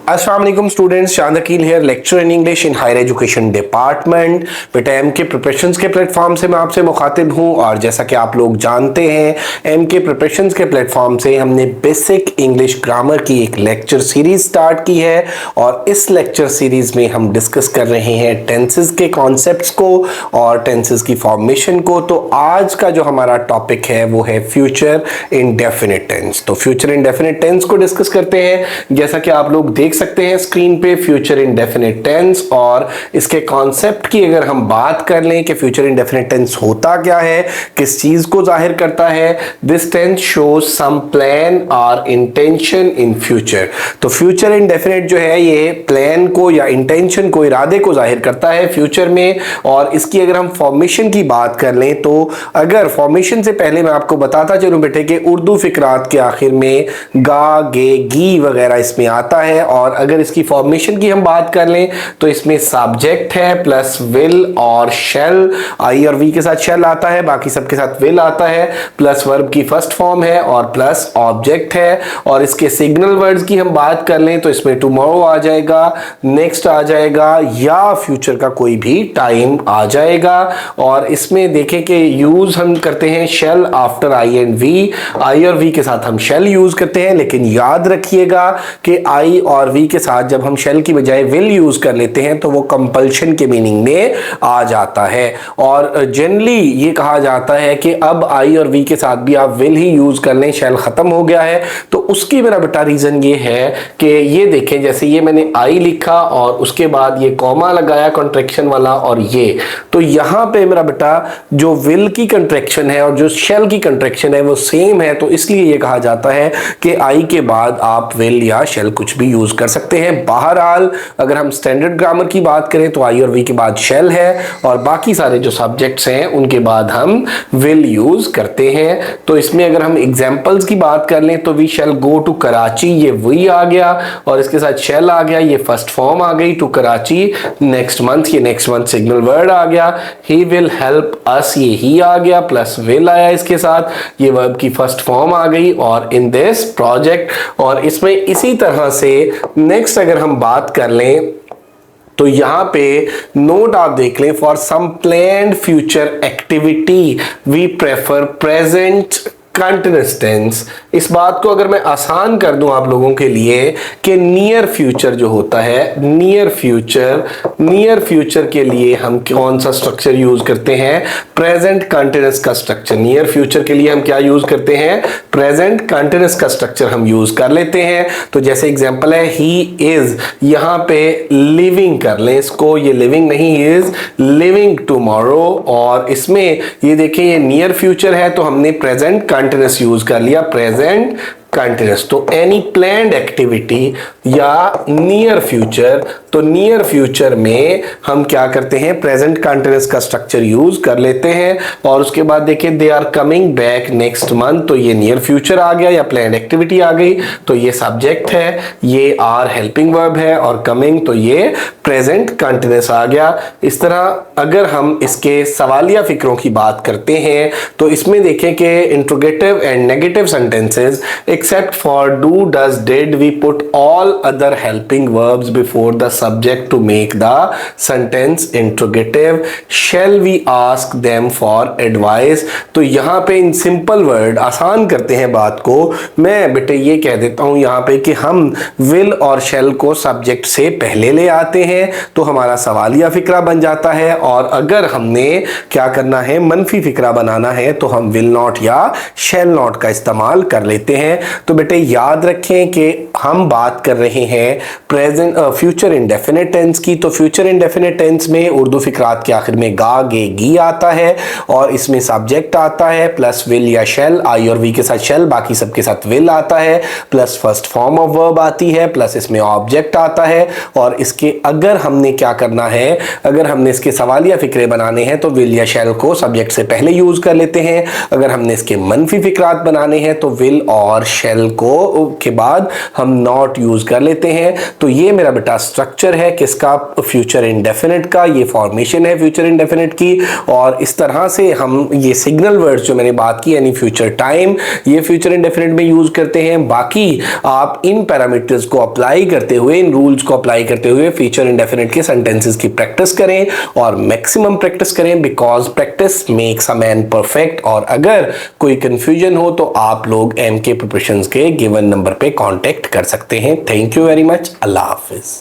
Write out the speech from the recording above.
अस्सलाम वालेकुम students, Shan Aqeel here, lecture in English in higher education department. बेटा एम के प्रिपरेशंस के प्लेटफॉर्म से मैं आपसे मुखातिब हूं और जैसा कि आप लोग जानते हैं एम के प्रिपरेशंस के प्लेटफॉर्म से हमने बेसिक इंग्लिश ग्रामर की एक लेक्चर सीरीज स्टार्ट की है और इस लेक्चर सीरीज में हम डिस्कस कर रहे हैं टेंसेस के कॉन्सेप्ट्स को और टेंसेस की फॉर्मेशन को। तो आज का जो हमारा टॉपिक है वो है फ्यूचर इंडेफिनिट टेंस। तो फ्यूचर इंडेफिनिट टेंस को डिस्कस करते हैं। जैसा कि आप लोग देख सकते हैं स्क्रीन पे फ्यूचर इंडेफिनिट टेंस और इसके कॉन्सेप्ट की अगर हम बात कर लें कि फ्यूचर इंडेफिनिट टेंस होता क्या है, किस चीज को जाहिर करता है। This tense shows some plan और इंटेंशन इन फ्यूचर। तो फ्यूचर इंडेफिनिट जो है ये प्लान को या इंटेंशन को, इरादे को जाहिर करता है फ्यूचर में। और इसकी अगर हम फॉर्मेशन की बात कर लें तो अगर फॉर्मेशन से पहले मैं आपको बताता चलूं बेटे कि उर्दू फिकरात के आखिर में गा, गे, गी वगैरह इसमें आता है। और अगर इसकी फॉर्मेशन की हम बात कर लें तो इसमें सब्जेक्ट है प्लस विल और शेल, आई और वी के साथ शेल आता है, बाकी सबके साथ विल आता है, प्लस वर्ब की फर्स्ट फॉर्म है और प्लस ऑब्जेक्ट है। और इसके सिग्नल वर्ड्स की हम बात कर लें तो इसमें टुमारो आ जाएगा, नेक्स्ट आ जाएगा या फ्यूचर का कोई भी टाइम आ जाएगा। और इसमें देखें कि यूज हम करते हैं shell after I and V, I और वी के साथ हम शेल यूज करते हैं, लेकिन याद रखिएगा कि आई और वी के साथ जब हम शेल की बजाय विल यूज कर लेते हैं तो वो कंपल्शन के मीनिंग में आ जाता है। और जनरली ये कहा जाता है कि अब आई और वी के साथ भी आप विल ही यूज कर लें, शेल खत्म हो गया है। तो उसकी मेरा बेटा रीजन ये है कि ये देखें, जैसे ये मैंने आई लिखा और उसके बाद ये कॉमा लगाया कॉन्ट्रैक्शन वाला और ये, तो यहां पे मेरा बेटा जो विल की कंट्रैक्शन है और जो शेल की कंट्रैक्शन है वो सेम है। तो इसलिए ये कहा जाता है कि आई के बाद आप विल या शेल कुछ भी यूज कर सकते हैं। बहरहाल अगर हम स्टैंडर्ड ग्रामर की बात करें तो आई और वी के बाद शेल है और बाकी सारे जो सब्जेक्ट्स हैं उनके बाद हम विल यूज करते हैं। तो इसमें अगर हम एग्जांपल्स की बात कर लें तो we shall go to Karachi, ये वी आ गया और इसके साथ शेल आ गया, ये फर्स्ट फॉर्म आ गई टू कराची। नेक्स्ट मंथ, ये नेक्स्ट मंथ सिग्नल वर्ड आ गया। ही विल हेल्प अस, ये ही आ गया प्लस विल आया इसके साथ, ये वर्ब की फर्स्ट फॉर्म आ गई और इन दिस प्रोजेक्ट। और इसमें इसी तरह से नेक्स्ट अगर हम बात कर लें तो यहां पे नोट आप देख लें, for some planned future activity we prefer present continuous tense. इस बात को अगर मैं आसान कर दूं आप लोगों के लिए कि नियर फ्यूचर जो होता है, नियर फ्यूचर के लिए हम कौन सा स्ट्रक्चर यूज करते हैं? प्रेजेंट कंटिन्यूअस का स्ट्रक्चर। नियर फ्यूचर के लिए हम क्या यूज करते हैं? प्रेजेंट कंटिन्यूअस का स्ट्रक्चर हम यूज कर लेते हैं। तो जैसे एग्जांपल है ही इज, यहां पे लिविंग कर लें इसको, ये लिविंग नहीं, ही इज लिविंग टुमारो। और इसमें ये देखें ये नियर फ्यूचर है तो हमने प्रेजेंट कंटिन्यूअस यूज कर लिया, प्रेजेंट कंटिन्यूअस। तो एनी प्लान्ड एक्टिविटी या नियर फ्यूचर, तो नियर फ्यूचर में हम क्या करते हैं? प्रेजेंट कंटिन्यूअस का स्ट्रक्चर यूज कर लेते हैं। और उसके बाद देखिए they are coming back next month, तो ये नियर फ्यूचर आ गया या प्लान्ड एक्टिविटी आ गई। तो ये सब्जेक्ट है, ये आर हेल्पिंग वर्ब है और कमिंग तो ये प्रेजेंट कंटिन्यूअस आ गया। इस तरह अगर हम इसके सवालिया फिक्रों की बात करते हैं तो इसमें देखें कि interrogative and negative sentences except for do, does, did, we put all other helping verbs before the subject to make the sentence interrogative. Shall we ask them for advice? तो यहाँ पे इन सिंपल वर्ड आसान करते हैं बात को। मैं बेटे ये कह देता हूँ यहाँ पे कि हम will और shall को सब्जेक्ट से पहले ले आते हैं तो हमारा सवालिया फिक्रा बन जाता है। और अगर हमने क्या करना है, मनफी फिक्रा बनाना है, तो हम will not या shall not का इस्तेमाल कर लेते हैं। तो बेटे याद रखें कि हम बात कर रहे हैं प्रेजेंट फ्यूचर इंडेफिनिट टेंस की। तो फ्यूचर इंडेफिनिट टेंस में उर्दू फिक्रात के आखिर में गा, गे, गी आता है और इसमें सब्जेक्ट आता है प्लस विल या शेल, आई और वी के साथ शेल, बाकी सबके साथ विल आता है, plus first form of verb आती है, प्लस इसमें ऑब्जेक्ट आता है। और इसके अगर हमने क्या करना है, अगर हमने इसके सवालिया फिक्रे बनाने हैं तो विल या शेल को सब्जेक्ट से पहले यूज कर लेते हैं। अगर हमने इसके मनफी फिक्रात बनाने हैं तो विल और शेल को के बाद हम नॉट यूज कर लेते हैं। तो ये मेरा बेटा स्ट्रक्चर स्ट्रक्चर है किसका, फ्यूचर इंडेफिनिट का, ये फॉर्मेशन है फ्यूचर इंडेफिनिट की। और इस तरह से हम ये सिग्नल वर्ड्स जो मैंने बात की यानी फ्यूचर टाइम, ये फ्यूचर इंडेफिनिट में यूज करते हैं। बाकी आप इन पैरामीटर्स को अप्लाई करते हुए, इन रूल्स को अप्लाई करते हुए फ्यूचर इंडेफिनिट के सेंटेंसेस की प्रैक्टिस करें और मैक्सिमम प्रैक्टिस करें, because practice makes a man perfect. और अगर कोई कंफ्यूजन हो तो आप लोग एमके प्रिपरेशंस के गिवन नंबर पे कांटेक्ट कर सकते हैं। Thank you very much. Allah Hafiz.